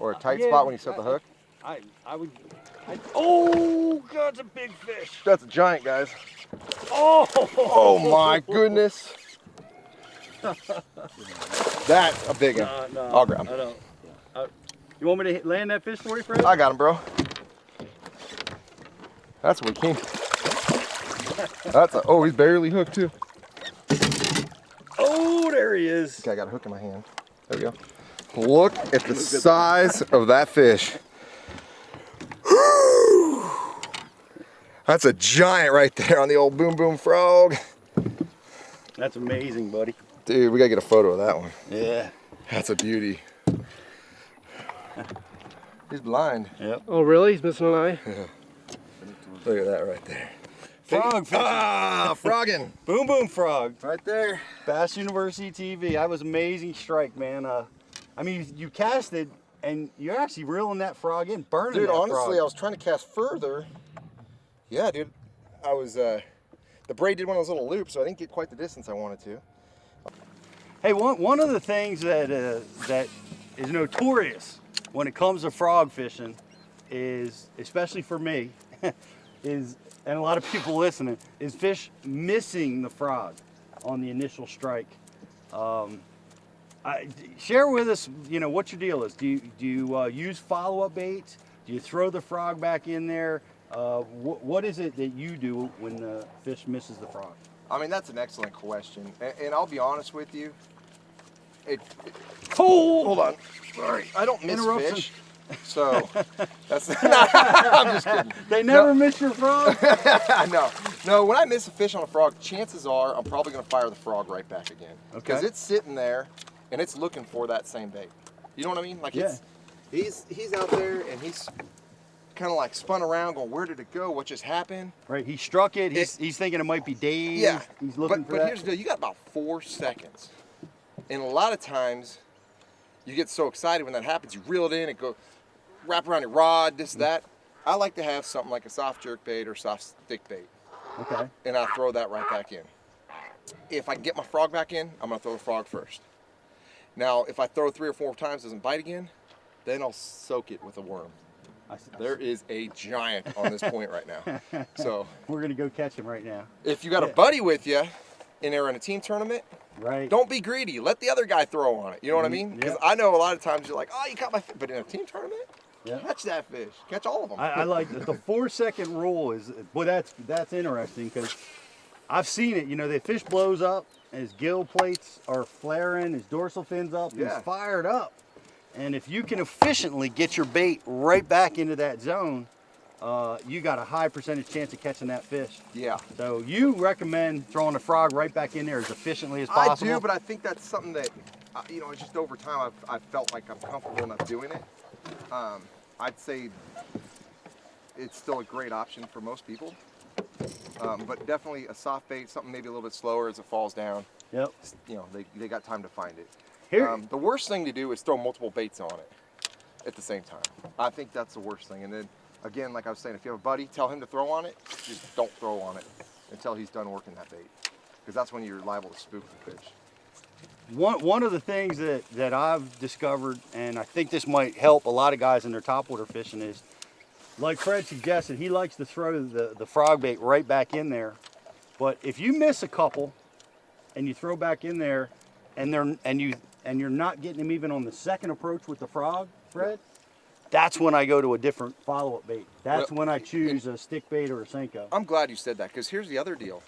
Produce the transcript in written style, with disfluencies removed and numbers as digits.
or a tight spot when you set the hook? Oh, God, it's a big fish. That's a giant, guys. Oh my goodness. That's a big one. No, I'll grab him. I don't. You want me to land that fish for you, Fred? I got him, bro. That's what he came. Oh, he's barely hooked too. Oh, there he is. Okay, I got a hook in my hand. There we go. Look at the size of that fish. That's a giant right there on the old boom boom frog. That's amazing, buddy. Dude, we gotta get a photo of that one. Yeah. That's a beauty. He's blind. Yep. Oh, really? He's missing an eye? Yeah. Look at that right there. Frog fishing. Ah, frogging. Boom boom frog. Right there. Bass University TV. That was amazing strike, man. I mean, you casted and you're actually reeling that frog in, burning dude, that honestly, frog. I was trying to cast further. Yeah, dude. I was, the braid did one of those little loops, so I didn't get quite the distance I wanted to. Hey, one of the things that that is notorious when it comes to frog fishing is, especially for me, is, and a lot of people listening, is fish missing the frog on the initial strike. Share with us, you know, what your deal is. Do you use follow-up baits? Do you throw the frog back in there? What is it that you do when the fish misses the frog? I mean, that's an excellent question. And I'll be honest with you. Oh! Hold on. Sorry. I don't miss Interruption. fish. So, that's, I'm just kidding. They never miss your frog? No, when I miss a fish on a frog, chances are I'm probably going to fire the frog right back again. Okay. Because it's sitting there and it's looking for that same bait. You know what I mean? Like, Yeah. he's out there and he's kind of like spun around going, where did it go? What just happened? Right, he struck it. He's thinking it might be Dave. Yeah. He's looking for but that. here's the deal. You got about 4 seconds. And a lot of times you get so excited when that happens. You reel it in, it go wrap around your rod, this, that. I like to have something like a soft jerk bait or soft stick bait. Okay. And I throw that right back in. If I can get my frog back in, I'm gonna throw the frog first. Now, if I throw 3 or 4 times, doesn't bite again, then I'll soak it with a worm. There is a giant on this point right now. So we're gonna go catch him right now. if you got a buddy with you and they're in a team tournament, right? Don't be greedy. Let the other guy throw on it. You know what I mean? Because I know a lot of times you're like, oh, you caught my fish. But in a team tournament, catch that fish. Catch all of them. I like the 4-second rule is, boy, that's interesting because I've seen it. You know, the fish blows up, and his gill plates are flaring, his dorsal fins up, he's fired up. And if you can efficiently get your bait right back into that zone, you got a high percentage chance of catching that fish. Yeah. So you recommend throwing the frog right back in there as efficiently as possible? I do, but I think that's something that, you know, just over time I've felt like I'm comfortable enough doing it. I'd say it's still a great option for most people. But definitely a soft bait, something maybe a little bit slower as it falls down. Yep. You know, they got time to find it. Here. The worst thing to do is throw multiple baits on it at the same time. I think that's the worst thing. And then, again, like I was saying, if you have a buddy, tell him to throw on it. Just don't throw on it until he's done working that bait. Because that's when you're liable to spook the fish. One of the things that I've discovered, and I think this might help a lot of guys in their topwater fishing, is, like Fred suggested, he likes to throw the frog bait right back in there. But if you miss a couple and you throw back in there and you're not getting them even on the second approach with the frog, Fred, that's when I go to a different follow-up bait. That's when I choose a stick bait or a Senko. I'm glad you said that, because here's the other deal.